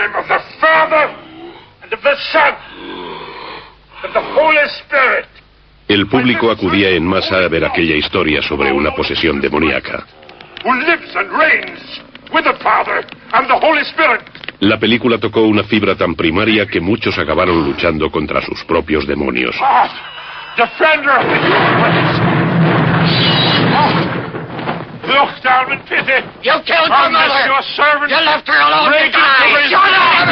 name of the Father and of the Son and the Holy Spirit. El público acudía en masa a ver aquella historia sobre una posesión demoníaca. Who lives and reigns with the Father and the Holy Spirit. La película tocó una fibra tan primaria que muchos acabaron luchando contra sus propios demonios. God, defender of the human race. Look down in pity. You killed your mother. Your servant. You left her alone to die. Shut up!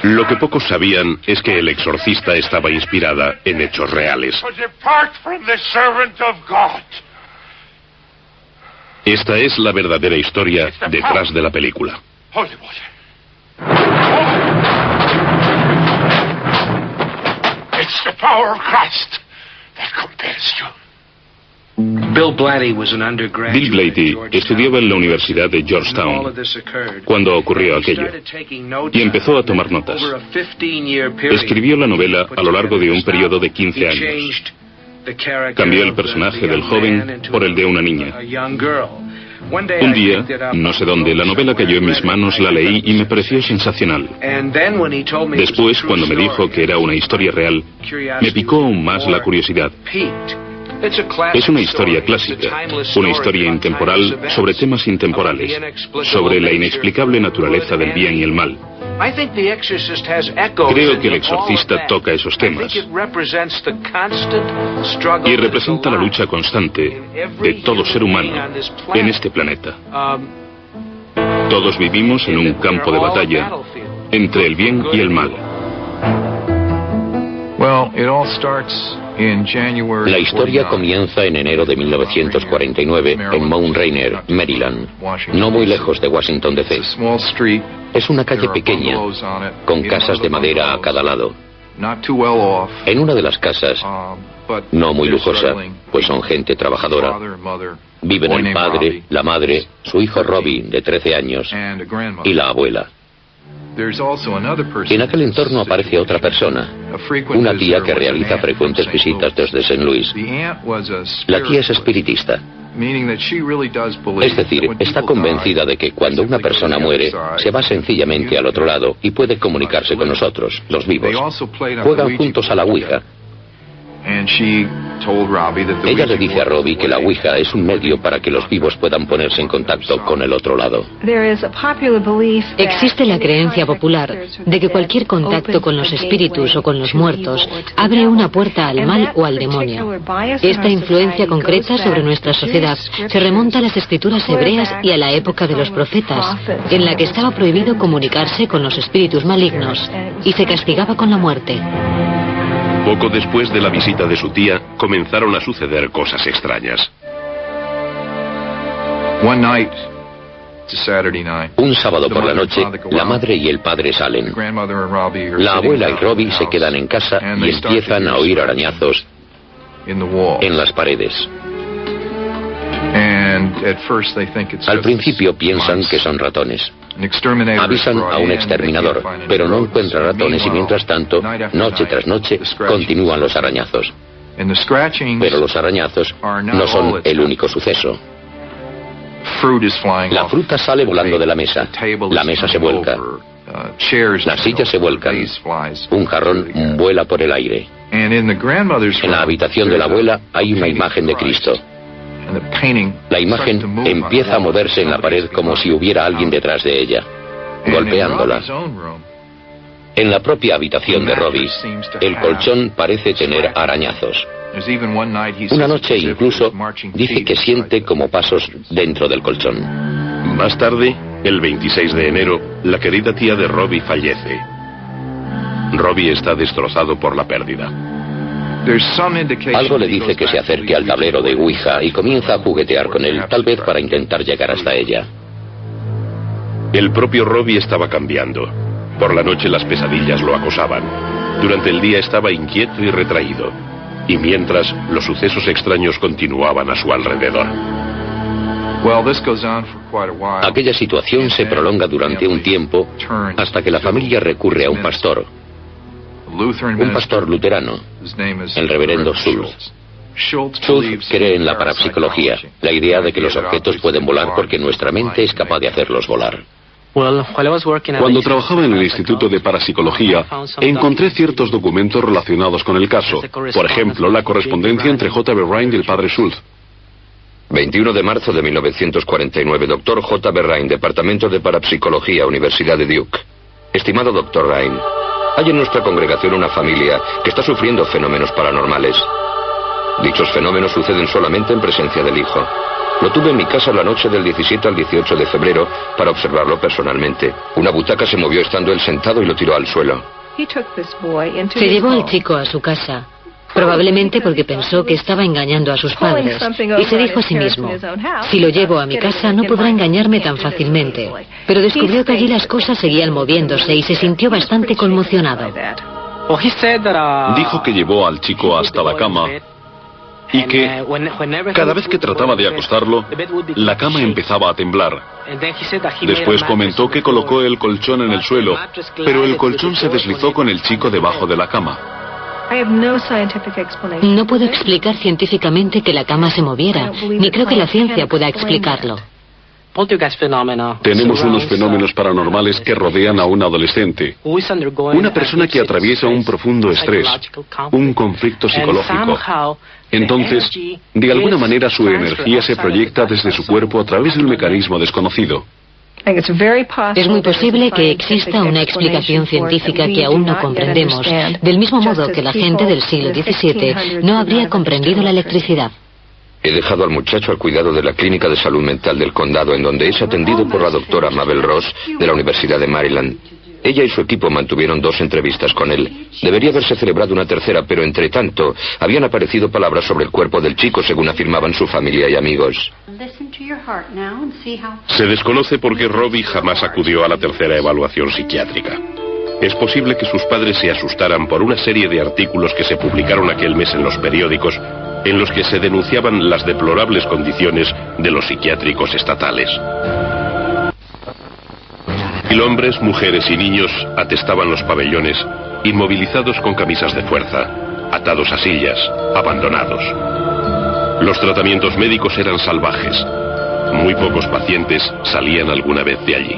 Lo que pocos sabían es que El Exorcista estaba inspirada en hechos reales. Esta es la verdadera historia detrás de la película. It's the power of Christ that compels you. Bill Blatty estudiaba en la Universidad de Georgetown cuando ocurrió aquello y empezó a tomar notas. Escribió la novela a lo largo de un periodo de 15 años. Cambió el personaje del joven por el de una niña. Un día, no sé dónde, la novela cayó en mis manos, la leí y me pareció sensacional. Después, cuando me dijo que era una historia real, me picó aún más la curiosidad. Es una historia clásica, una historia intemporal sobre temas intemporales, sobre la inexplicable naturaleza del bien y el mal. Creo que El Exorcista toca esos temas y representa la lucha constante de todo ser humano en este planeta. Todos vivimos en un campo de batalla entre el bien y el mal. La historia comienza en enero de 1949 en Mount Rainier, Maryland, no muy lejos de Washington, D.C. Es una calle pequeña, con casas de madera a cada lado. En una de las casas, no muy lujosa, pues son gente trabajadora, viven el padre, la madre, su hijo Robbie, de 13 años, y la abuela. En aquel entorno aparece otra persona, una tía que realiza frecuentes visitas desde St. Louis. La tía es espiritista. Es decir, está convencida de que cuando una persona muere, se va sencillamente al otro lado y puede comunicarse con nosotros, los vivos. Juegan juntos a la Ouija. Ella le dice a Robbie que la Ouija es un medio para que los vivos puedan ponerse en contacto con el otro lado. Existe la creencia popular de que cualquier contacto con los espíritus o con los muertos abre una puerta al mal o al demonio. Esta influencia concreta sobre nuestra sociedad se remonta a las escrituras hebreas y a la época de los profetas, en la que estaba prohibido comunicarse con los espíritus malignos y se castigaba con la muerte. Poco después de la visita de su tía, comenzaron a suceder cosas extrañas. Un sábado por la noche, la madre y el padre salen. La abuela y Robbie se quedan en casa y empiezan a oír arañazos en las paredes. Al principio piensan que son ratones. Avisan a un exterminador, pero no encuentra ratones y mientras tanto, noche tras noche, continúan los arañazos. Pero los arañazos no son el único suceso. La fruta sale volando de la mesa se vuelca, las sillas se vuelcan, un jarrón vuela por el aire. En la habitación de la abuela hay una imagen de Cristo. La imagen empieza a moverse en la pared como si hubiera alguien detrás de ella, golpeándola. En la propia habitación de Robbie, el colchón parece tener arañazos. Una noche incluso dice que siente como pasos dentro del colchón. Más tarde, el 26 de enero, la querida tía de Robbie fallece. Robbie está destrozado por la pérdida. Algo le dice que se acerque al tablero de Ouija y comienza a juguetear con él, tal vez para intentar llegar hasta ella. El propio Robbie estaba cambiando. Por la noche las pesadillas lo acosaban. Durante el día estaba inquieto y retraído. Y mientras, los sucesos extraños continuaban a su alrededor. Aquella situación se prolonga durante un tiempo hasta que la familia recurre a un pastor luterano, el reverendo Schultz. Schultz cree en la parapsicología, la idea de que los objetos pueden volar porque nuestra mente es capaz de hacerlos volar. Cuando trabajaba en el Instituto de Parapsicología, encontré ciertos documentos relacionados con el caso. Por ejemplo, la correspondencia entre J.B. Rhind y el padre Schultz. 21 de marzo de 1949, Dr. J.B. Rhind, Departamento de Parapsicología, Universidad de Duke. Estimado Dr. Rhind, hay en nuestra congregación una familia que está sufriendo fenómenos paranormales. Dichos fenómenos suceden solamente en presencia del hijo. Lo tuve en mi casa la noche del 17 al 18 de febrero para observarlo personalmente. Una butaca se movió estando él sentado y lo tiró al suelo. Se llevó al chico a su casa, probablemente porque pensó que estaba engañando a sus padres, y se dijo a sí mismo, si lo llevo a mi casa no podrá engañarme tan fácilmente. Pero descubrió que allí las cosas seguían moviéndose y se sintió bastante conmocionado. Dijo que llevó al chico hasta la cama y que cada vez que trataba de acostarlo, la cama empezaba a temblar. Después comentó que colocó el colchón en el suelo, pero el colchón se deslizó con el chico debajo de la cama. No puedo explicar científicamente que la cama se moviera, ni creo que la ciencia pueda explicarlo. Tenemos unos fenómenos paranormales que rodean a un adolescente, una persona que atraviesa un profundo estrés, un conflicto psicológico. Entonces, de alguna manera su energía se proyecta desde su cuerpo a través de un mecanismo desconocido. Es muy posible que exista una explicación científica que aún no comprendemos, del mismo modo que la gente del siglo XVII no habría comprendido la electricidad. He dejado al muchacho al cuidado de la Clínica de Salud Mental del Condado, en donde es atendido por la doctora Mabel Ross, de la Universidad de Maryland. Ella y su equipo mantuvieron 2 entrevistas con él. Debería haberse celebrado una tercera, pero entre tanto, habían aparecido palabras sobre el cuerpo del chico, según afirmaban su familia y amigos. Se desconoce por qué Robbie jamás acudió a la tercera evaluación psiquiátrica. Es posible que sus padres se asustaran por una serie de artículos que se publicaron aquel mes en los periódicos, en los que se denunciaban las deplorables condiciones de los psiquiátricos estatales. 1000 hombres, mujeres y niños atestaban los pabellones, inmovilizados con camisas de fuerza, atados a sillas, abandonados. Los tratamientos médicos eran salvajes. Muy pocos pacientes salían alguna vez de allí.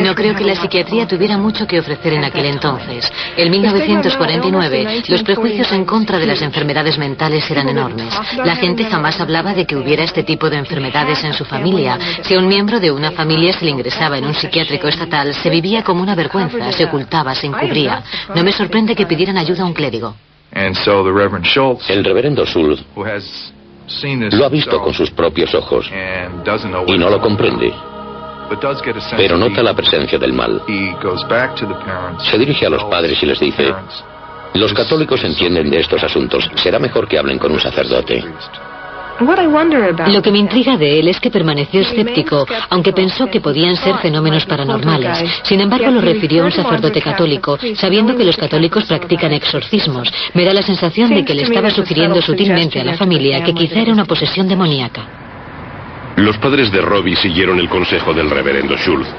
No creo que la psiquiatría tuviera mucho que ofrecer en aquel entonces. En 1949, los prejuicios en contra de las enfermedades mentales eran enormes. La gente jamás hablaba de que hubiera este tipo de enfermedades en su familia. Si a un miembro de una familia se le ingresaba en un psiquiátrico estatal, se vivía como una vergüenza, se ocultaba, se encubría. No me sorprende que pidieran ayuda a un clérigo. El reverendo Schultz lo ha visto con sus propios ojos y no lo comprende, pero nota la presencia del mal. Se dirige a los padres y les dice: los católicos entienden de estos asuntos, será mejor que hablen con un sacerdote. Lo que me intriga de él es que permaneció escéptico, aunque pensó que podían ser fenómenos paranormales. Sin embargo, lo refirió a un sacerdote católico, sabiendo que los católicos practican exorcismos. Me da la sensación de que le estaba sugiriendo sutilmente a la familia que quizá era una posesión demoníaca. Los padres de Robbie siguieron el consejo del reverendo Schultz.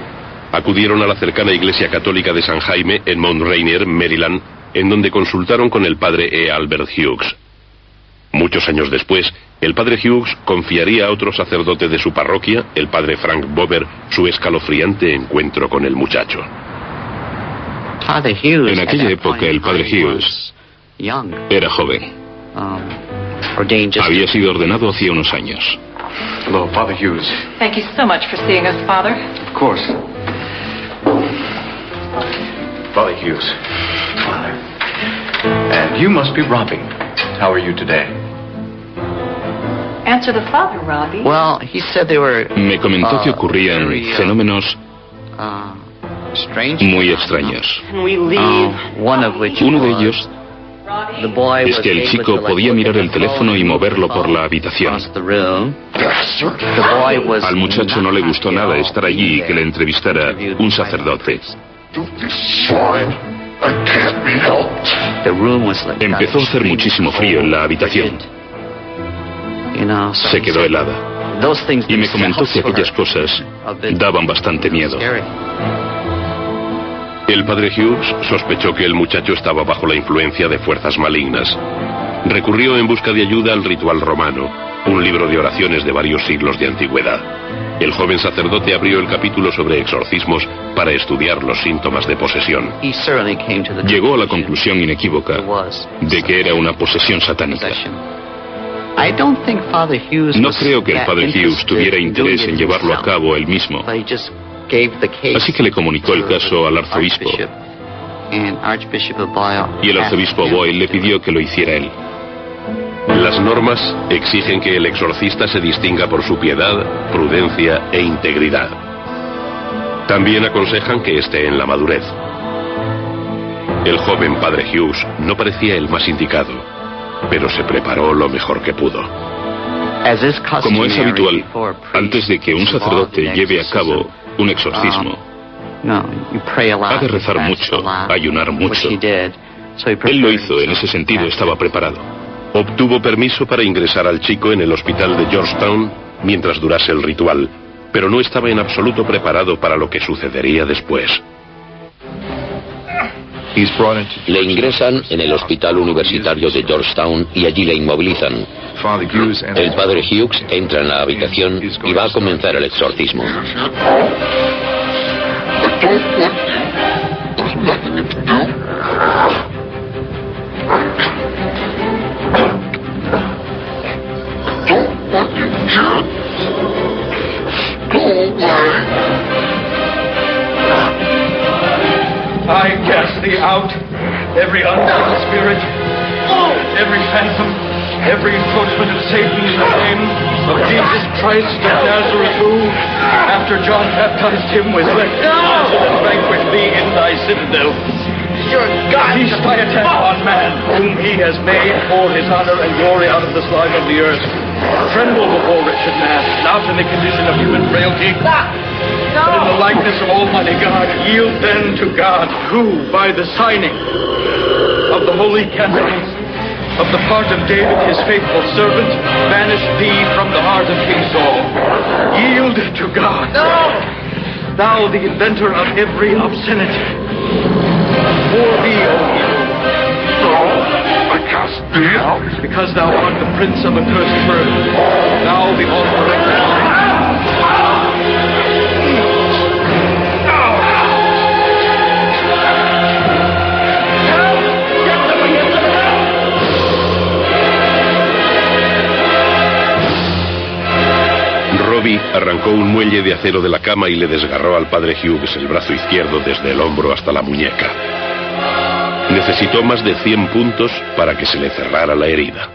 Acudieron a la cercana iglesia católica de San Jaime, en Mount Rainier, Maryland, en donde consultaron con el padre E. Albert Hughes. Muchos años después, el padre Hughes confiaría a otro sacerdote de su parroquia, el padre Frank Bober, su escalofriante encuentro con el muchacho. En aquella época, el padre Hughes era joven. Había sido ordenado hacía unos años. Hello, Father Hughes. Thank you so much for seeing us, Father. Of course. Father Hughes. And you must be Robbie. How are you today? Answer the Father, Robbie. Well, he said they were... Me comentó que ocurrían fenómenos muy extraños. Uno de ellos es que el chico podía mirar el teléfono y moverlo por la habitación. Al muchacho no le gustó nada estar allí y que le entrevistara un sacerdote. Empezó a hacer muchísimo frío en la habitación. Se quedó helada. Y me comentó que aquellas cosas daban bastante miedo. El padre Hughes sospechó que el muchacho estaba bajo la influencia de fuerzas malignas. Recurrió en busca de ayuda al ritual romano, un libro de oraciones de varios siglos de antigüedad. El joven sacerdote abrió el capítulo sobre exorcismos para estudiar los síntomas de posesión. Llegó a la conclusión inequívoca de que era una posesión satánica. No creo que el padre Hughes tuviera interés en llevarlo a cabo él mismo, así que le comunicó el caso al arzobispo, y el arzobispo Boyle le pidió que lo hiciera él. Las normas exigen que el exorcista se distinga por su piedad, prudencia e integridad. También aconsejan que esté en la madurez. El joven padre Hughes no parecía el más indicado, pero se preparó lo mejor que pudo. Como es habitual, antes de que un sacerdote lleve a cabo un exorcismo, ha de rezar mucho, ayunar mucho. Él lo hizo, en ese sentido estaba preparado. Obtuvo permiso para ingresar al chico en el hospital de Georgetown mientras durase el ritual, pero no estaba en absoluto preparado para lo que sucedería después. Le ingresan en el hospital universitario de Georgetown y allí le inmovilizan. El padre Hughes entra en la habitación y va a comenzar el exorcismo. I cast thee out, every unclean spirit, every phantom, every encroachment of Satan in the name of Jesus Christ of Nazareth, who, after John baptized him, was left to vanquish thee in thy citadel. Cease thy attack on man, whom he has made for his honor and glory out of the slime of the earth. Tremble before wretched man, not in the condition of human frailty, but in the likeness of Almighty God. Yield then to God, who, by the signing of the holy candles of the part of David, his faithful servant, banished thee from the heart of King Saul. Yield to God. Thou, the inventor of every obscenity. For thee, O evil, I cast thee out, because thou art the prince of accursed birth, thou the author of crime. Robbie arrancó un muelle de acero de la cama y le desgarró al padre Hughes el brazo izquierdo desde el hombro hasta la muñeca. Necesitó más de 100 puntos para que se le cerrara la herida.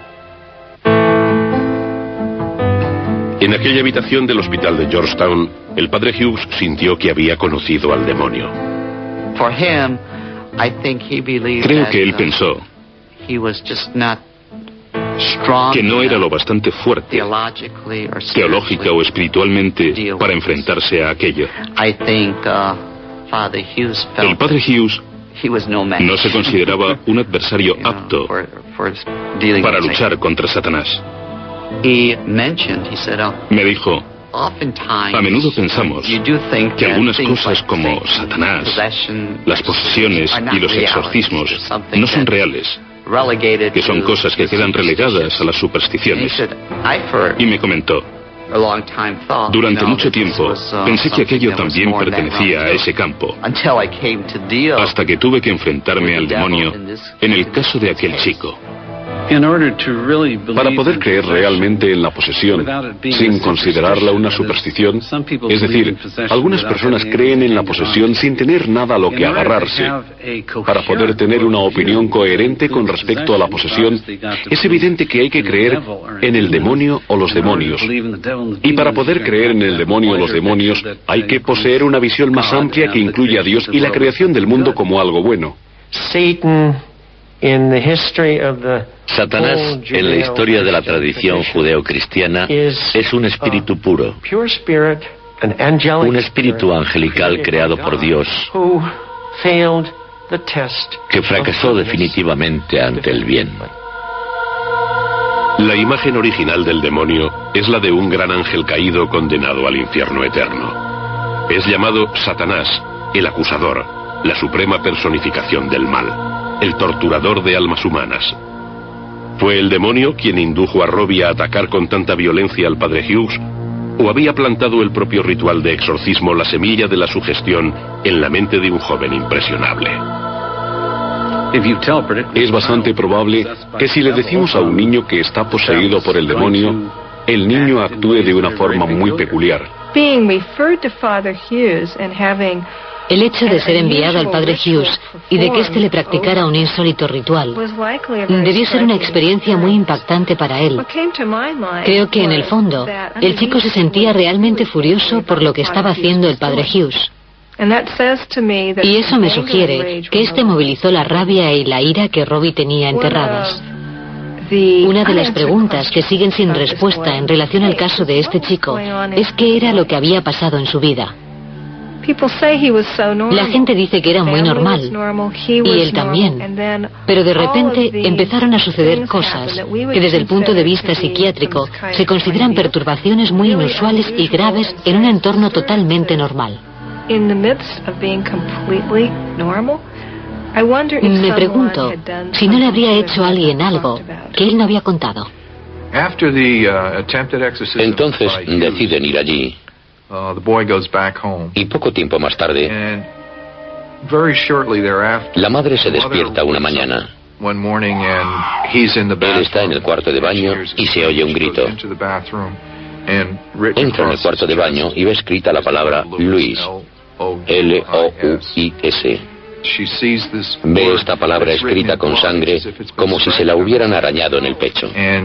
En aquella habitación del hospital de Georgetown, el padre Hughes sintió que había conocido al demonio. Creo que él pensó que no era lo bastante fuerte, teológica o espiritualmente, para enfrentarse a aquello. El padre Hughes no se consideraba un adversario apto para luchar contra Satanás. Me dijo, a menudo pensamos que algunas cosas como Satanás, las posesiones y los exorcismos no son reales, que son cosas que quedan relegadas a las supersticiones. Y me comentó, durante mucho tiempo pensé que aquello también pertenecía a ese campo, hasta que tuve que enfrentarme al demonio en el caso de aquel chico. Para poder creer realmente en la posesión, sin considerarla una superstición, es decir, algunas personas creen en la posesión sin tener nada a lo que agarrarse. Para poder tener una opinión coherente con respecto a la posesión, es evidente que hay que creer en el demonio o los demonios. Y para poder creer en el demonio o los demonios, hay que poseer una visión más amplia que incluye a Dios y la creación del mundo como algo bueno. Satanás, en la historia de la tradición judeocristiana, es un espíritu puro, un espíritu angelical creado por Dios, que fracasó definitivamente ante el bien. La imagen original del demonio es la de un gran ángel caído condenado al infierno eterno. Es llamado Satanás, el acusador, la suprema personificación del mal, el torturador de almas humanas. ¿Fue el demonio quien indujo a Robbie a atacar con tanta violencia al padre Hughes? ¿O había plantado el propio ritual de exorcismo la semilla de la sugestión en la mente de un joven impresionable? Es bastante probable que si le decimos a un niño que está poseído por el demonio, el niño actúe de una forma muy peculiar. El hecho de ser enviado al padre Hughes y de que éste le practicara un insólito ritual debió ser una experiencia muy impactante para él. Creo que en el fondo el chico se sentía realmente furioso por lo que estaba haciendo el padre Hughes. Y eso me sugiere que este movilizó la rabia y la ira que Robbie tenía enterradas. Una de las preguntas que siguen sin respuesta en relación al caso de este chico es qué era lo que había pasado en su vida. La gente dice que era muy normal, y él también, pero de repente empezaron a suceder cosas que desde el punto de vista psiquiátrico se consideran perturbaciones muy inusuales y graves en un entorno totalmente normal. Me pregunto si no le habría hecho a alguien algo que él no había contado. Entonces deciden ir allí. Y poco tiempo más tarde, la madre se despierta una mañana. Él está en el cuarto de baño y se oye un grito. Entra en el cuarto de baño y ve escrita la palabra Louis, L-O-U-I-S. Ve esta palabra escrita con sangre como si se la hubieran arañado en el pecho. Ella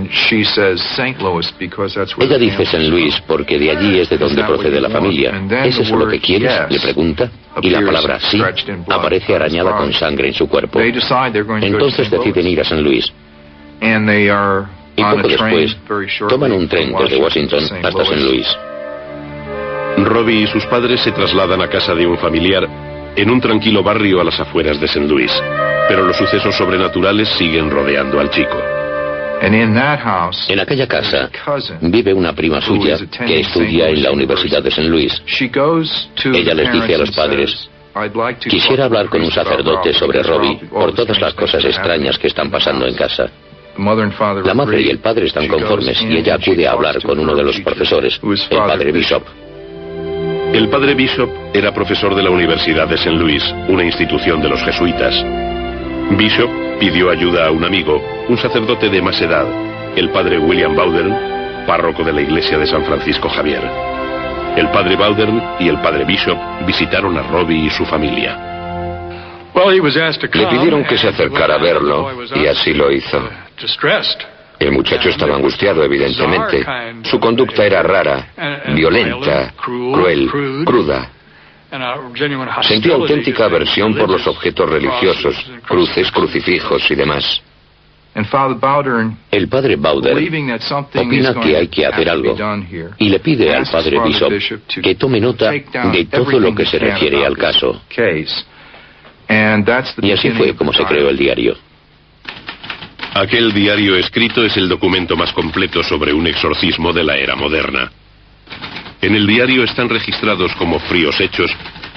dice St. Louis porque de allí es de donde procede la familia. ¿Es eso lo que quieres?, le pregunta. Y la palabra sí aparece arañada con sangre en su cuerpo. Entonces deciden ir a St. Louis. Y poco después toman un tren desde Washington hasta St. Louis. Robbie y sus padres se trasladan a casa de un familiar en un tranquilo barrio a las afueras de St. Louis, pero los sucesos sobrenaturales siguen rodeando al chico. En aquella casa vive una prima suya que estudia en la Universidad de St. Louis. Ella les dice a los padres: quisiera hablar con un sacerdote sobre Robbie por todas las cosas extrañas que están pasando en casa. La madre y el padre están conformes y ella acude a hablar con uno de los profesores, el padre Bishop. El padre Bishop era profesor de la Universidad de St. Louis, una institución de los jesuitas. Bishop pidió ayuda a un amigo, un sacerdote de más edad, el padre William Bowdern, párroco de la iglesia de San Francisco Javier. El padre Bowdern y el padre Bishop visitaron a Robbie y su familia. Le pidieron que se acercara a verlo y así lo hizo. El muchacho estaba angustiado, evidentemente. Su conducta era rara, violenta, cruel, cruda. Sentía auténtica aversión por los objetos religiosos, cruces, crucifijos y demás. El padre Bowdern opina que hay que hacer algo y le pide al padre Bishop que tome nota de todo lo que se refiere al caso. Y así fue como se creó el diario. Aquel diario escrito es el documento más completo sobre un exorcismo de la era moderna. En el diario están registrados como fríos hechos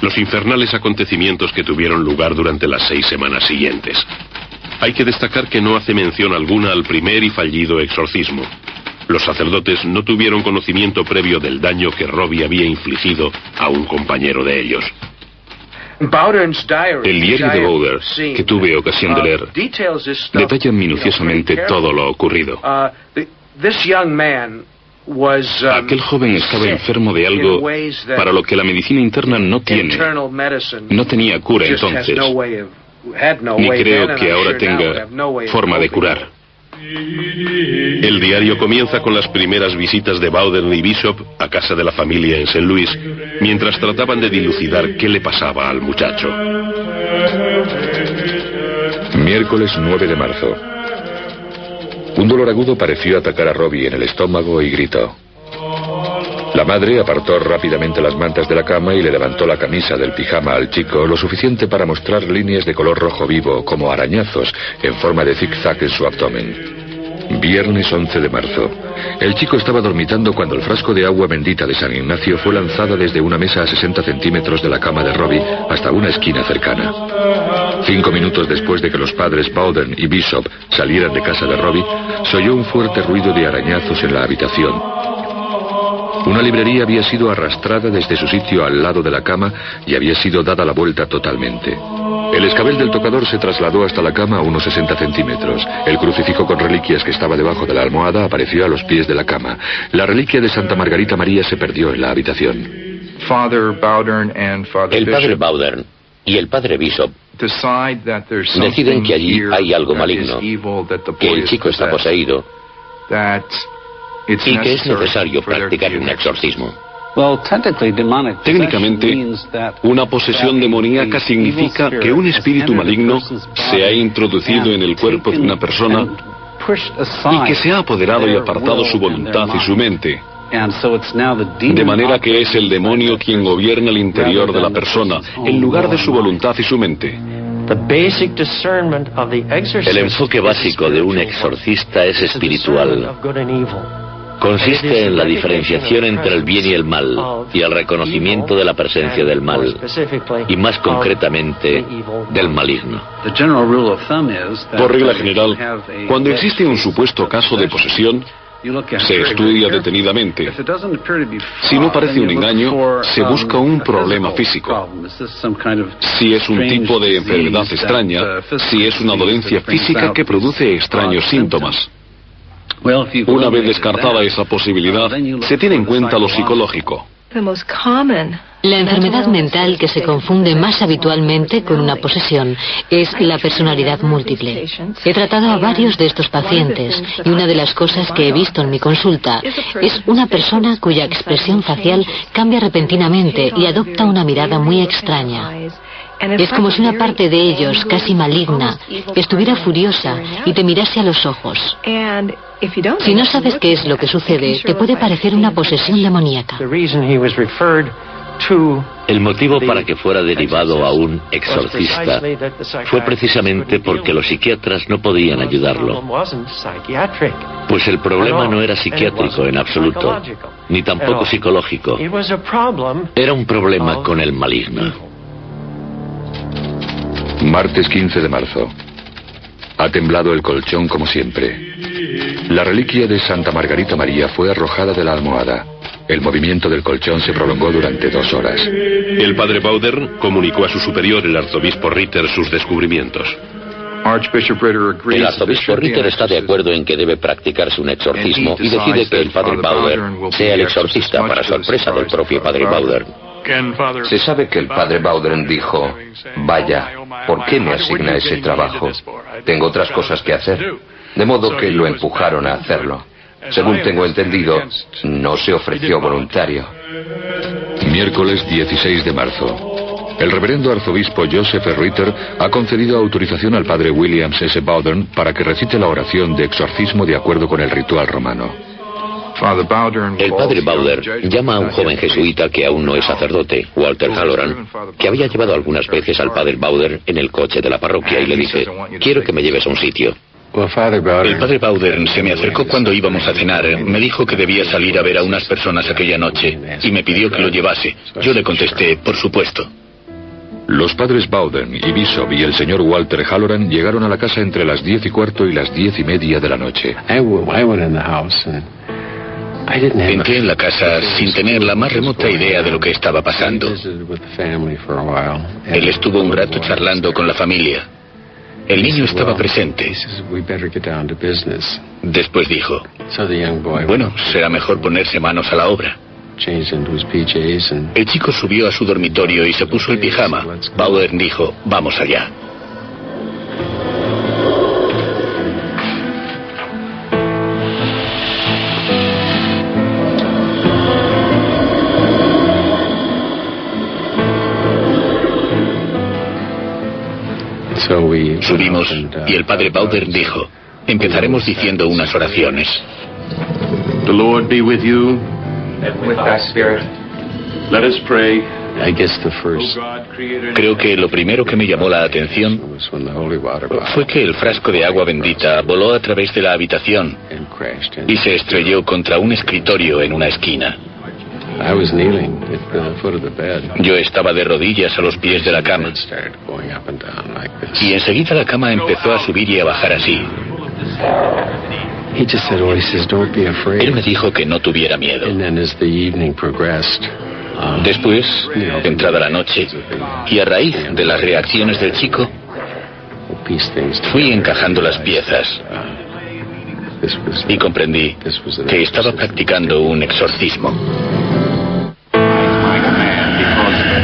los infernales acontecimientos que tuvieron lugar durante las 6 semanas siguientes. Hay que destacar que no hace mención alguna al primer y fallido exorcismo. Los sacerdotes no tuvieron conocimiento previo del daño que Robbie había infligido a un compañero de ellos. El diario de Bowdern, que tuve ocasión de leer, detalla minuciosamente todo lo ocurrido. Aquel joven estaba enfermo de algo para lo que la medicina interna no tiene. No tenía cura entonces, ni creo que ahora tenga forma de curar. El diario comienza con las primeras visitas de Bowdern y Bishop a casa de la familia en St. Louis, mientras trataban de dilucidar qué le pasaba al muchacho. Miércoles 9 de marzo. Un dolor agudo pareció atacar a Robbie en el estómago y gritó. La madre apartó rápidamente las mantas de la cama y le levantó la camisa del pijama al chico lo suficiente para mostrar líneas de color rojo vivo como arañazos en forma de zigzag en su abdomen. Viernes 11 de marzo. El chico estaba dormitando cuando el frasco de agua bendita de San Ignacio fue lanzado desde una mesa a 60 centímetros de la cama de Robbie hasta una esquina cercana. 5 minutos después de que los padres Bowden y Bishop salieran de casa de Robbie, se oyó un fuerte ruido de arañazos en la habitación. Una librería había sido arrastrada desde su sitio al lado de la cama y había sido dada la vuelta totalmente. El escabel del tocador se trasladó hasta la cama a unos 60 centímetros. El crucifijo con reliquias que estaba debajo de la almohada apareció a los pies de la cama. La reliquia de Santa Margarita María se perdió en la habitación. El padre Bowden y el padre Bishop deciden que allí hay algo maligno, que el chico está poseído y que es necesario practicar un exorcismo. Técnicamente, una posesión demoníaca significa que un espíritu maligno se ha introducido en el cuerpo de una persona y que se ha apoderado y apartado su voluntad y su mente. De manera que es el demonio quien gobierna el interior de la persona, en lugar de su voluntad y su mente. El enfoque básico de un exorcista es espiritual. Consiste en la diferenciación entre el bien y el mal, y el reconocimiento de la presencia del mal, y más concretamente, del maligno. Por regla general, cuando existe un supuesto caso de posesión, se estudia detenidamente. Si no parece un engaño, se busca un problema físico. Si es un tipo de enfermedad extraña, si es una dolencia física que produce extraños síntomas. Una vez descartada esa posibilidad, se tiene en cuenta lo psicológico. La enfermedad mental que se confunde más habitualmente con una posesión es la personalidad múltiple. He tratado a varios de estos pacientes y una de las cosas que he visto en mi consulta es una persona cuya expresión facial cambia repentinamente y adopta una mirada muy extraña. Es como si una parte de ellos, casi maligna, estuviera furiosa y te mirase a los ojos. Si no sabes qué es lo que sucede, te puede parecer una posesión demoníaca. El motivo para que fuera derivado a un exorcista fue precisamente porque los psiquiatras no podían ayudarlo. Pues el problema no era psiquiátrico en absoluto, ni tampoco psicológico. Era un problema con el maligno. Martes 15 de marzo. Ha temblado el colchón como siempre. La reliquia de Santa Margarita María fue arrojada de la almohada. El movimiento del colchón se prolongó durante 2 horas. El padre Bowden comunicó a su superior, el arzobispo Ritter, sus descubrimientos. El arzobispo Ritter está de acuerdo en que debe practicarse un exorcismo y decide que el padre Bowden sea el exorcista, para sorpresa del propio padre Bowden. Se sabe que el padre Bowden dijo: vaya, ¿por qué me asigna ese trabajo? Tengo otras cosas que hacer. De modo que lo empujaron a hacerlo. Según tengo entendido, no se ofreció voluntario. Miércoles 16 de marzo. El reverendo arzobispo Joseph Ritter ha concedido autorización al padre William S. Bowden para que recite la oración de exorcismo de acuerdo con el ritual romano. El padre Bowden llama a un joven jesuita que aún no es sacerdote, Walter Halloran, que había llevado algunas veces al padre Bowden en el coche de la parroquia y le dice: quiero que me lleves a un sitio. El padre Bowden se me acercó cuando íbamos a cenar. Me dijo que debía salir a ver a unas personas aquella noche y me pidió que lo llevase. Yo le contesté: por supuesto. Los padres Bowden y Bishop y el señor Walter Halloran llegaron a la casa entre las 10:15 y las 10:30 de la noche. Entré en la casa sin tener la más remota idea de lo que estaba pasando. Él estuvo un rato charlando con la familia. El niño estaba presente. Después dijo: bueno, será mejor ponerse manos a la obra. El chico subió a su dormitorio y se puso el pijama. Bowden dijo: vamos allá. Subimos y el padre Bowden dijo: empezaremos diciendo unas oraciones. The Lord be with you. And with thy spirit. Let us pray. Creo que lo primero que me llamó la atención fue que el frasco de agua bendita voló a través de la habitación y se estrelló contra un escritorio en una esquina. Yo estaba de rodillas a los pies de la cama. Y enseguida la cama empezó a subir y a bajar así. Él me dijo que no tuviera miedo. Después, entrada la noche, y a raíz de las reacciones del chico, fui encajando las piezas y comprendí que estaba practicando un exorcismo.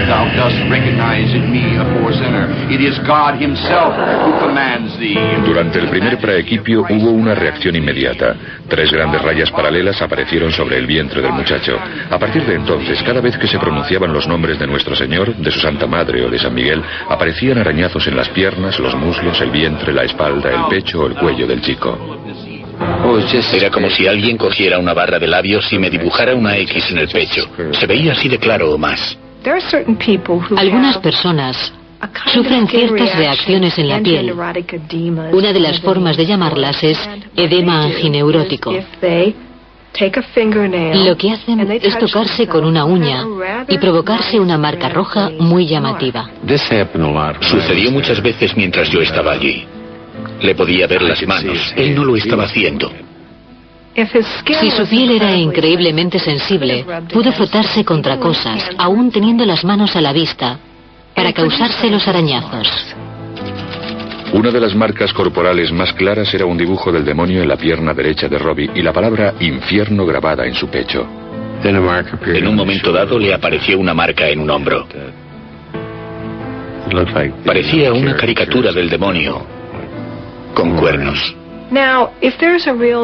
Thou dost recognize in me a poor sinner. It is God himself who commands thee. Durante el primer praequipio hubo una reacción inmediata. 3 grandes rayas paralelas aparecieron sobre el vientre del muchacho. A partir de entonces, cada vez que se pronunciaban los nombres de Nuestro Señor, de su Santa Madre o de San Miguel, aparecían arañazos en las piernas, los muslos, el vientre, la espalda, el pecho o el cuello del chico. Era como si alguien cogiera una barra de labios y me dibujara una X en el pecho. Se veía así de claro o más. Algunas personas sufren ciertas reacciones en la piel. Una de las formas de llamarlas es edema angineurótico. Lo que hacen es tocarse con una uña y provocarse una marca roja muy llamativa. Sucedió muchas veces mientras yo estaba allí. Le podía ver las manos. Él no lo estaba haciendo. Si su piel era increíblemente sensible, pudo frotarse contra cosas, aún teniendo las manos a la vista, para causarse los arañazos. Una de las marcas corporales más claras era un dibujo del demonio en la pierna derecha de Robbie y la palabra infierno grabada en su pecho. En un momento dado le apareció una marca en un hombro. Parecía una caricatura del demonio, con cuernos.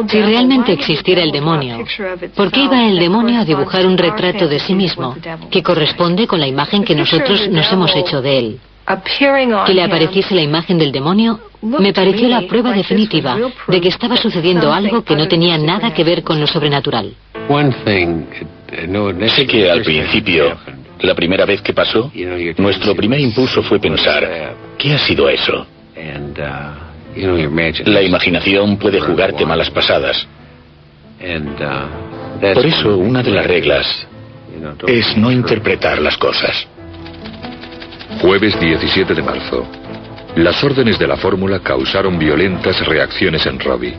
Si realmente existiera el demonio, ¿por qué iba el demonio a dibujar un retrato de sí mismo, que corresponde con la imagen que nosotros nos hemos hecho de él? Que le apareciese la imagen del demonio me pareció la prueba definitiva de que estaba sucediendo algo que no tenía nada que ver con lo sobrenatural. Sé que al principio, la primera vez que pasó, nuestro primer impulso fue pensar, ¿qué ha sido eso? La imaginación puede jugarte malas pasadas. Por eso, una de las reglas es no interpretar las cosas. Jueves 17 de marzo. Las órdenes de la fórmula causaron violentas reacciones en Robbie.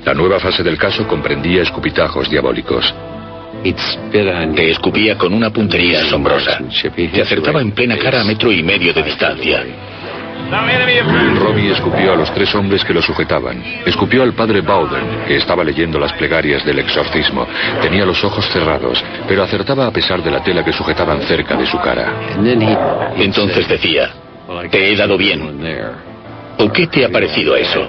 La nueva fase del caso comprendía escupitajos diabólicos. Te escupía con una puntería asombrosa. Te acertaba en plena cara a 1,5 metros de distancia. Robbie escupió a los 3 hombres que lo sujetaban. Escupió al padre Bowden, que estaba leyendo las plegarias del exorcismo. Tenía los ojos cerrados, pero acertaba a pesar de la tela que sujetaban cerca de su cara. Entonces decía, te he dado bien. ¿O qué te ha parecido eso?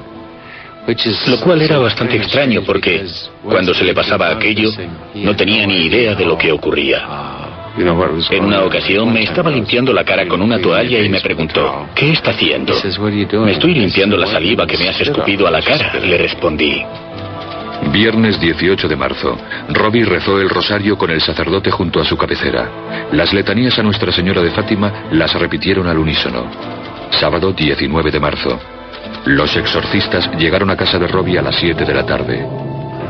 Lo cual era bastante extraño porque cuando se le pasaba aquello, no tenía ni idea de lo que ocurría. En una ocasión me estaba limpiando la cara con una toalla y me preguntó, ¿qué está haciendo? Me estoy limpiando la saliva que me has escupido a la cara, le respondí. Viernes 18 de marzo. Robbie rezó el rosario con el sacerdote junto a su cabecera. Las letanías a Nuestra Señora de Fátima las repitieron al unísono. Sábado 19 de marzo. Los exorcistas llegaron a casa de Robbie a las 7 de la tarde.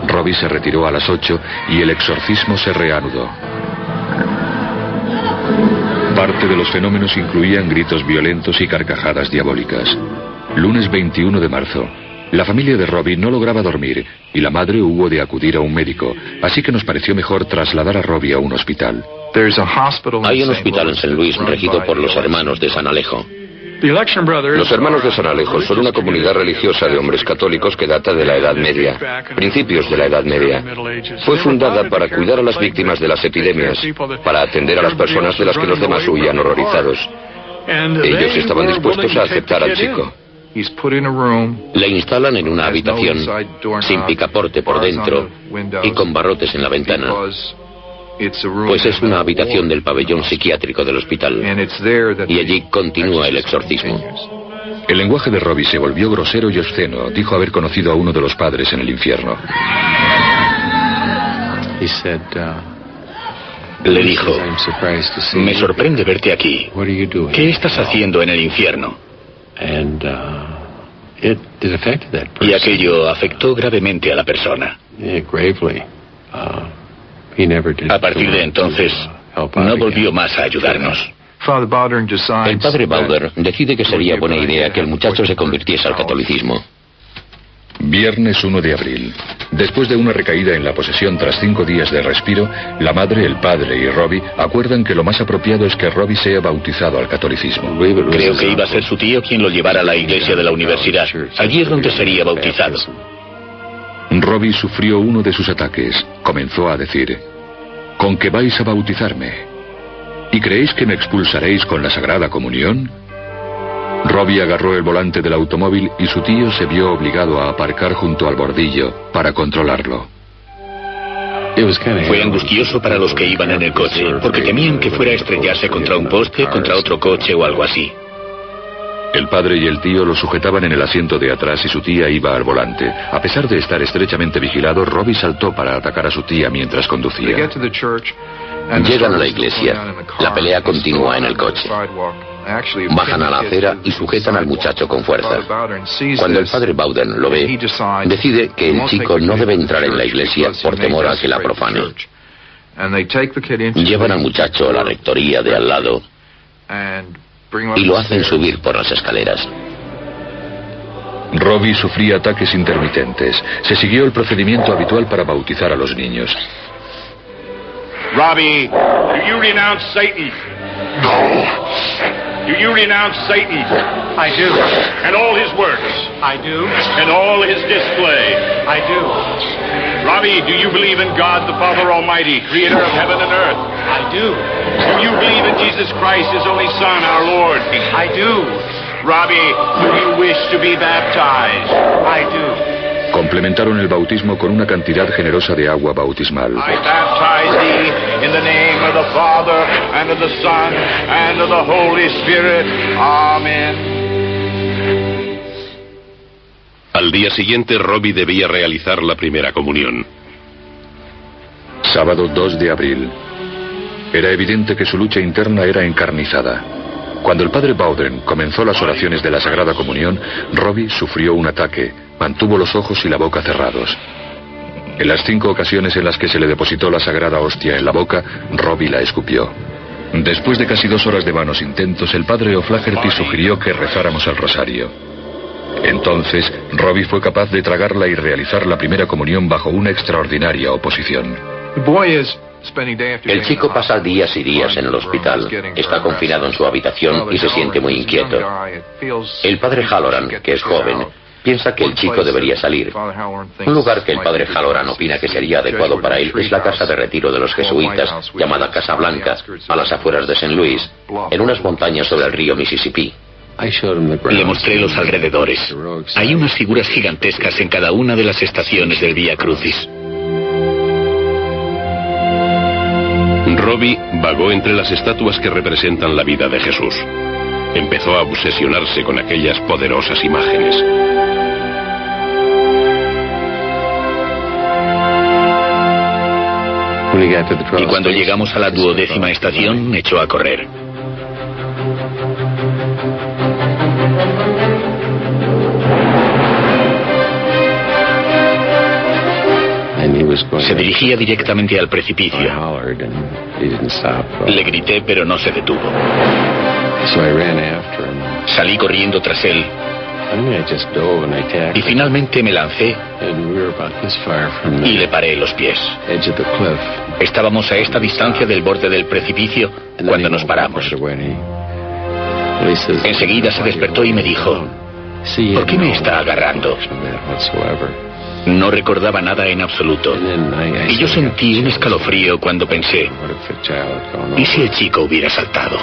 Robbie se retiró a las 8 y el exorcismo se reanudó. Parte de los fenómenos incluían gritos violentos y carcajadas diabólicas. Lunes 21 de marzo. La familia de Robbie no lograba dormir y la madre hubo de acudir a un médico, así que nos pareció mejor trasladar a Robbie a un hospital. Hay un hospital en San Luis regido por los hermanos de San Alejo. Los hermanos de San Alejo son una comunidad religiosa de hombres católicos que data de la Edad Media, principios de la Edad Media. Fue fundada para cuidar a las víctimas de las epidemias, para atender a las personas de las que los demás huían horrorizados. Ellos estaban dispuestos a aceptar al chico. Le instalan en una habitación, sin picaporte por dentro y con barrotes en la ventana. Pues es una habitación del pabellón psiquiátrico del hospital. Y allí continúa el exorcismo. El lenguaje de Robbie se volvió grosero y obsceno. Dijo haber conocido a uno de los padres en el infierno. Le dijo, me sorprende verte aquí. ¿Qué estás haciendo en el infierno? Y aquello afectó gravemente a la persona. A partir de entonces, no volvió más a ayudarnos. El padre Bowder decide que sería buena idea que el muchacho se convirtiese al catolicismo. Viernes 1 de abril. Después de una recaída en la posesión tras 5 días de respiro, la madre, el padre y Robbie acuerdan que lo más apropiado es que Robbie sea bautizado al catolicismo. Creo que iba a ser su tío quien lo llevara a la iglesia de la universidad. Allí es donde sería bautizado. Robbie sufrió uno de sus ataques. Comenzó a decir: ¿con qué vais a bautizarme? ¿Y creéis que me expulsaréis con la Sagrada Comunión? Robbie agarró el volante del automóvil y su tío se vio obligado a aparcar junto al bordillo para controlarlo. Fue angustioso para los que iban en el coche, porque temían que fuera a estrellarse contra un poste, contra otro coche o algo así. El padre y el tío lo sujetaban en el asiento de atrás y su tía iba al volante. A pesar de estar estrechamente vigilado, Robbie saltó para atacar a su tía mientras conducía. Llegan a la iglesia. La pelea continúa en el coche. Bajan a la acera y sujetan al muchacho con fuerza. Cuando el padre Bowden lo ve, decide que el chico no debe entrar en la iglesia por temor a que la profane. Llevan al muchacho a la rectoría de al lado y lo hacen subir por las escaleras. Robbie sufría ataques intermitentes. Se siguió el procedimiento habitual para bautizar a los niños. Robbie, do you renounce Satan? No. Do you renounce Satan? I do. And all his works? I do. And all his display? I do. Robbie, do you believe in God the Father Almighty, creator of heaven and earth? I do. Do you believe in Jesus Christ, his only Son, our Lord? I do. Robbie, do you wish to be baptized? I do. Complementaron el bautismo con una cantidad generosa de agua bautismal. I baptize thee in the name of the Father, and of the Son, and of the Holy Spirit. Amén. Al día siguiente, Robbie debía realizar la primera comunión. Sábado 2 de abril. Era evidente que su lucha interna era encarnizada. Cuando el padre Bowden comenzó las oraciones de la Sagrada Comunión, Robbie sufrió un ataque. Mantuvo los ojos y la boca cerrados. En las 5 ocasiones en las que se le depositó la sagrada hostia en la boca, Robbie la escupió. Después de casi 2 horas de vanos intentos, el padre O'Flaherty sugirió que rezáramos el rosario. Entonces, Robbie fue capaz de tragarla y realizar la primera comunión bajo una extraordinaria oposición. El chico pasa días y días en el hospital. Está confinado en su habitación y se siente muy inquieto. El padre Halloran, que es joven, piensa que el chico debería salir. Un lugar que el padre Halloran opina que sería adecuado para él es la casa de retiro de los jesuitas, llamada Casa Blanca, a las afueras de St. Louis, en unas montañas sobre el río Mississippi. Le mostré los alrededores. Hay unas figuras gigantescas en cada una de las estaciones del Vía Crucis. Robbie vagó entre las estatuas que representan la vida de Jesús. Empezó a obsesionarse con aquellas poderosas imágenes. Y cuando llegamos a la 12ª estación, echó a correr. Se dirigía directamente al precipicio. Le grité, pero no se detuvo. Salí corriendo tras él. Y finalmente me lancé y le paré los pies. Estábamos a esta distancia del borde del precipicio cuando nos paramos. Enseguida se despertó y me dijo: ¿por qué me está agarrando? No recordaba nada en absoluto. Y yo sentí un escalofrío cuando pensé: ¿y si el chico hubiera saltado?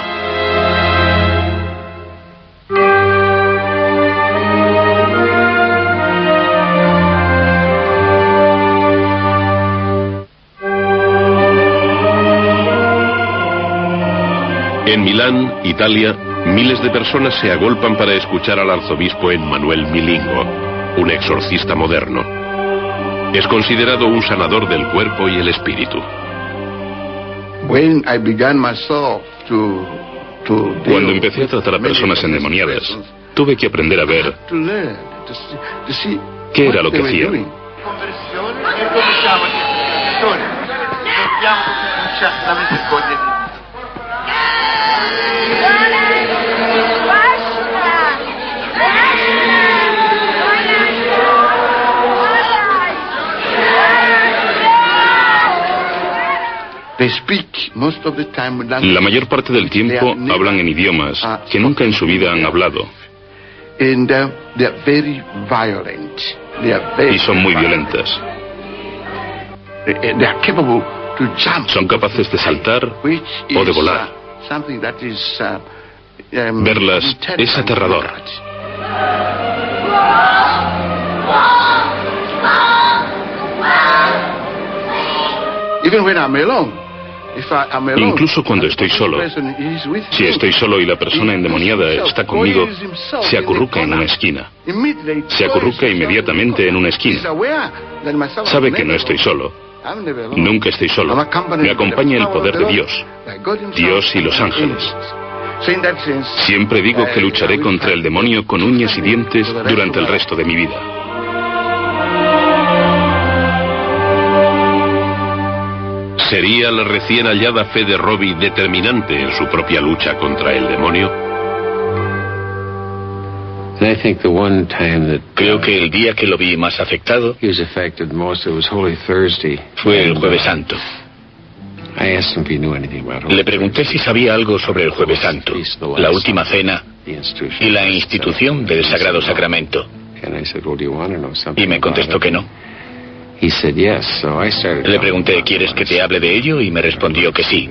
En Milán, Italia, miles de personas se agolpan para escuchar al arzobispo Emmanuel Milingo, un exorcista moderno. Es considerado un sanador del cuerpo y el espíritu. Cuando empecé a tratar a personas endemoniadas, tuve que aprender a ver qué era lo que hacían. preghiamo la misericordia di Dio. La mayor parte del tiempo hablan en idiomas que nunca en su vida han hablado. Y son muy violentas. Son capaces de saltar o de volar. Verlas es aterrador. Incluso cuando estoy solo, si estoy solo y la persona endemoniada está conmigo, se acurruca en una esquina. Se acurruca inmediatamente en una esquina. Sabe que no estoy solo. Nunca estoy solo. Me acompaña el poder de Dios. Dios y los ángeles. Siempre digo que lucharé contra el demonio con uñas y dientes durante el resto de mi vida. ¿Sería la recién hallada fe de Robbie determinante en su propia lucha contra el demonio? Creo que el día que lo vi más afectado fue el Jueves Santo. Le pregunté si sabía algo sobre el Jueves Santo, la Última Cena y la institución del Sagrado Sacramento. Y me contestó que no. Le pregunté, ¿quieres que te hable de ello? Y me respondió que sí.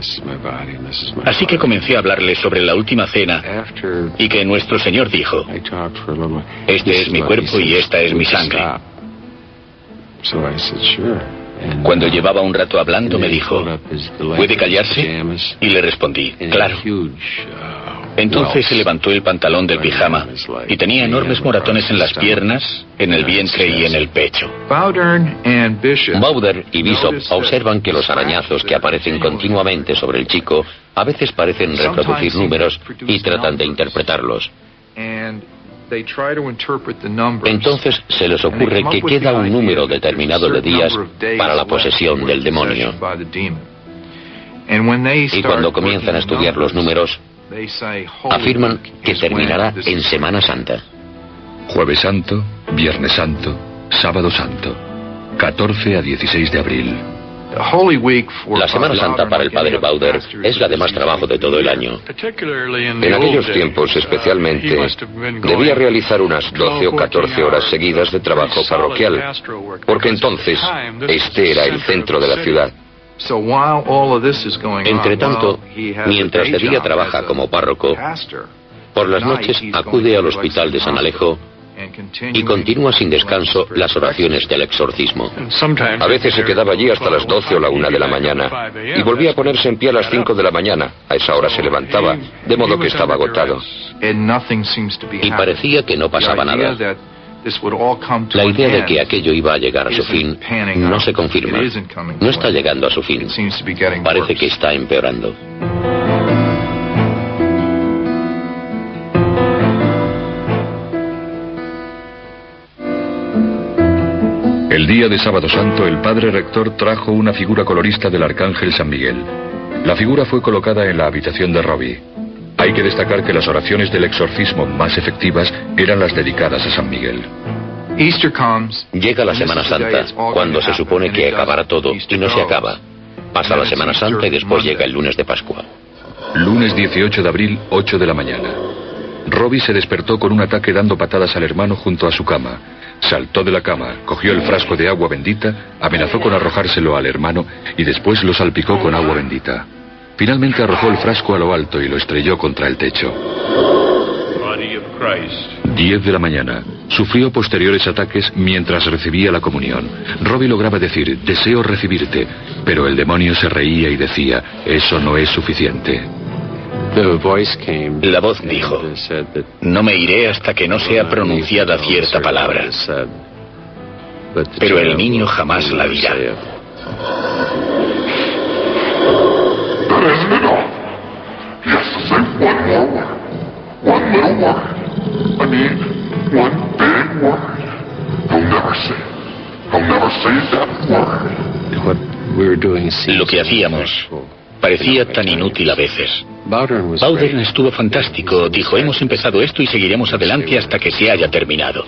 Así que comencé a hablarle sobre la Última Cena y que nuestro Señor dijo, este es mi cuerpo y esta es mi sangre. Cuando llevaba un rato hablando me dijo, ¿puede callarse? Y le respondí, claro. Entonces se levantó el pantalón del pijama y tenía enormes moratones en las piernas, en el vientre y en el pecho. Bowder y Bishop observan que los arañazos que aparecen continuamente sobre el chico a veces parecen reproducir números y tratan de interpretarlos. Entonces se les ocurre que queda un número determinado de días para la posesión del demonio. Y cuando comienzan a estudiar los números, afirman que terminará en Semana Santa. Jueves Santo, Viernes Santo, Sábado Santo, 14 a 16 de abril. La Semana Santa para el padre Bowder es la de más trabajo de todo el año. En aquellos tiempos, especialmente, debía realizar unas 12 o 14 horas seguidas de trabajo parroquial, porque entonces este era el centro de la ciudad. Entre tanto, mientras de día trabaja como párroco, por las noches acude al hospital de San Alejo y continúa sin descanso las oraciones del exorcismo. A veces se quedaba allí hasta las 12 o la 1 de la mañana y volvía a ponerse en pie a las 5 de la mañana. A esa hora se levantaba, de modo que estaba agotado. Y parecía que no pasaba nada. La idea de que aquello iba a llegar a su fin no se confirma. No está llegando a su fin. Parece que está empeorando. El día de Sábado Santo, el padre rector trajo una figura colorista del arcángel San Miguel. La figura fue colocada en la habitación de Robbie. Hay que destacar que las oraciones del exorcismo más efectivas eran las dedicadas a San Miguel. Llega la Semana Santa, cuando se supone que acabará todo, y no se acaba. Pasa la Semana Santa y después llega el lunes de Pascua. Lunes 18 de abril, 8 de la mañana. Robbie se despertó con un ataque dando patadas al hermano junto a su cama. Saltó de la cama, cogió el frasco de agua bendita, amenazó con arrojárselo al hermano y después lo salpicó con agua bendita. Finalmente arrojó el frasco a lo alto y lo estrelló contra el techo. 10 de la mañana. Sufrió posteriores ataques mientras recibía la comunión. Robbie lograba decir, deseo recibirte, pero el demonio se reía y decía, eso no es suficiente. La voz dijo, no me iré hasta que no sea pronunciada cierta palabra. Pero el niño jamás la dirá. Lo que hacíamos parecía tan inútil a veces. Bowden estuvo fantástico. Dijo, hemos empezado esto y seguiremos adelante hasta que se haya terminado.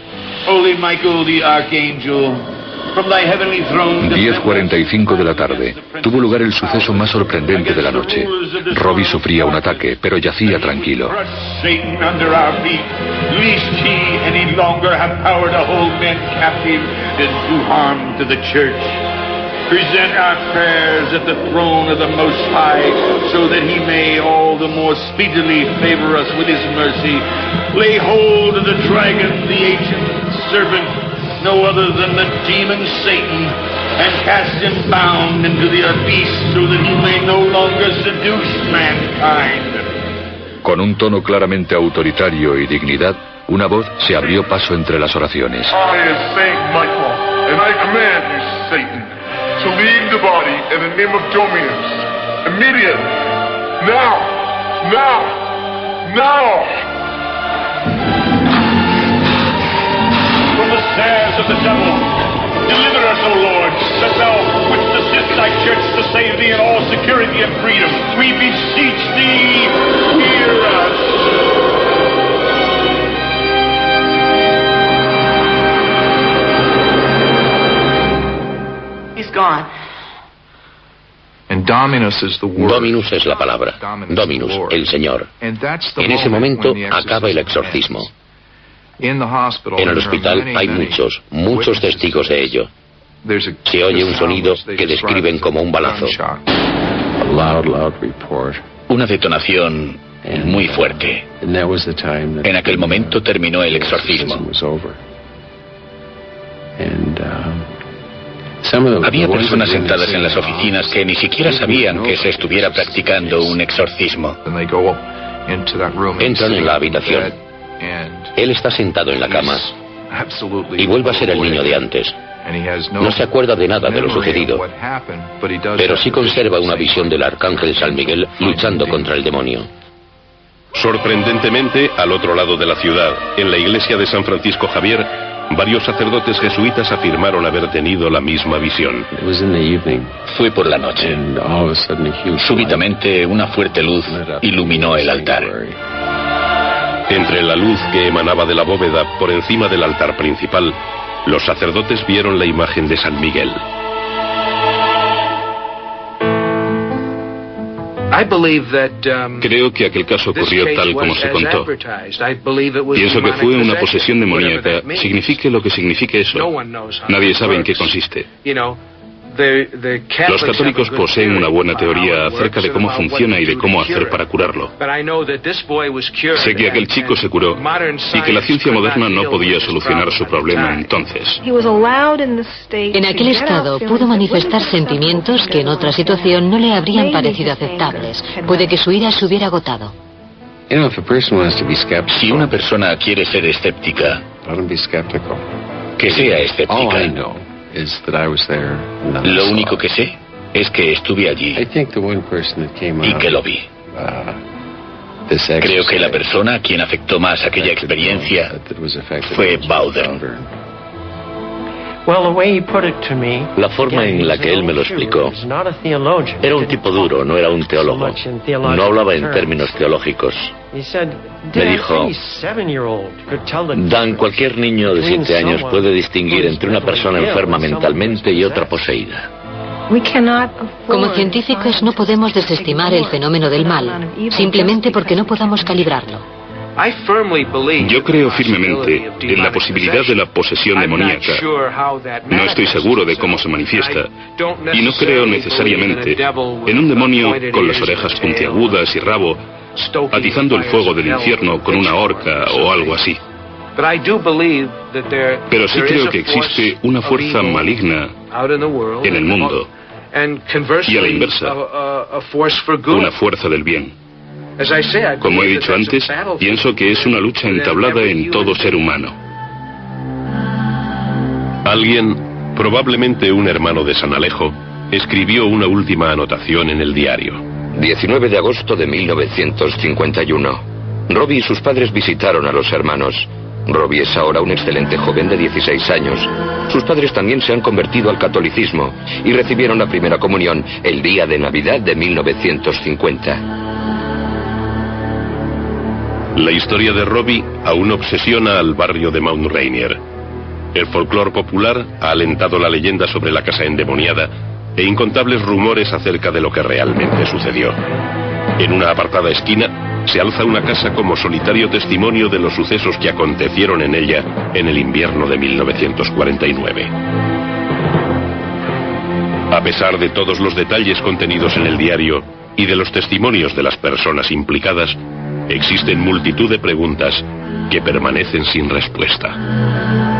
Holy Michael, the archangel, from thy heavenly throne... 10:45 de la tarde. Tuvo lugar el suceso más sorprendente de la noche. Robbie sufría un ataque, pero yacía tranquilo. Satan under our feet, lest he any longer have power to hold men captive and do harm to the church. Present our prayers at the throne of the Most High, so that he may all the more speedily favor us with his mercy. Lay hold of the dragon, the ancient serpent, no other than the demon Satan, and cast him bound into the abyss, so that he may no longer seduce mankind. Con un tono claramente autoritario y dignidad, una voz se abrió paso entre las oraciones. I am Saint Michael, and I command you, Satan, to leave the body in the name of Dominus. Immediately. Now. Now. Now. From the snares of the devil, deliver us, O Lord, that thou wouldst assist thy church to save thee in all security and freedom. We beseech thee, hear us. Gone. Dominus es la palabra. Dominus, el Señor. En ese momento acaba el exorcismo. En el hospital hay muchos testigos de ello. Se oye un sonido que describen como un balazo. Una detonación muy fuerte. En aquel momento terminó el exorcismo. Había personas sentadas en las oficinas que ni siquiera sabían que se estuviera practicando un exorcismo. Entran en la habitación. Él está sentado en la cama y vuelve a ser el niño de antes. No se acuerda de nada de lo sucedido, pero sí conserva una visión del arcángel San Miguel luchando contra el demonio. Sorprendentemente, al otro lado de la ciudad, en la iglesia de San Francisco Javier, varios sacerdotes jesuitas afirmaron haber tenido la misma visión. Fue por la noche. Súbitamente, una fuerte luz iluminó el altar. Entre la luz que emanaba de la bóveda por encima del altar principal, los sacerdotes vieron la imagen de San Miguel. Creo que aquel caso ocurrió tal como se contó. Pienso que fue una posesión demoníaca. Signifique lo que signifique eso. Nadie sabe en qué consiste. Los católicos poseen una buena teoría acerca de cómo funciona y de cómo hacer para curarlo. Sé que aquel chico se curó y que la ciencia moderna no podía solucionar su problema entonces. En aquel estado pudo manifestar sentimientos que en otra situación no le habrían parecido aceptables. Puede que su ira se hubiera agotado. Si una persona quiere ser escéptica, que sea escéptica. Lo único que sé es que estuve allí y que lo vi. Creo que la persona a quien afectó más aquella experiencia fue Bowden. La forma en la que él me lo explicó, era un tipo duro, no era un teólogo. No hablaba en términos teológicos. Me dijo, Dan, cualquier niño de 7 años puede distinguir entre una persona enferma mentalmente y otra poseída. Como científicos no podemos desestimar el fenómeno del mal, simplemente porque no podamos calibrarlo. Yo creo firmemente en la posibilidad de la posesión demoníaca. No estoy seguro de cómo se manifiesta, y no creo necesariamente en un demonio con las orejas puntiagudas y rabo, atizando el fuego del infierno con una horca o algo así. Pero sí creo que existe una fuerza maligna en el mundo, y a la inversa, una fuerza del bien. Como he dicho antes, pienso que es una lucha entablada en todo ser humano. Alguien, probablemente un hermano de San Alejo, escribió una última anotación en el diario. 19 de agosto de 1951. Robbie y sus padres visitaron a los hermanos. Robbie es ahora un excelente joven de 16 años. Sus padres también se han convertido al catolicismo y recibieron la primera comunión el día de Navidad de 1950. La historia de Robbie aún obsesiona al barrio de Mount Rainier. El folclore popular ha alentado la leyenda sobre la casa endemoniada e incontables rumores acerca de lo que realmente sucedió. En una apartada esquina se alza una casa como solitario testimonio de los sucesos que acontecieron en ella en el invierno de 1949. A pesar de todos los detalles contenidos en el diario y de los testimonios de las personas implicadas, existen multitud de preguntas que permanecen sin respuesta.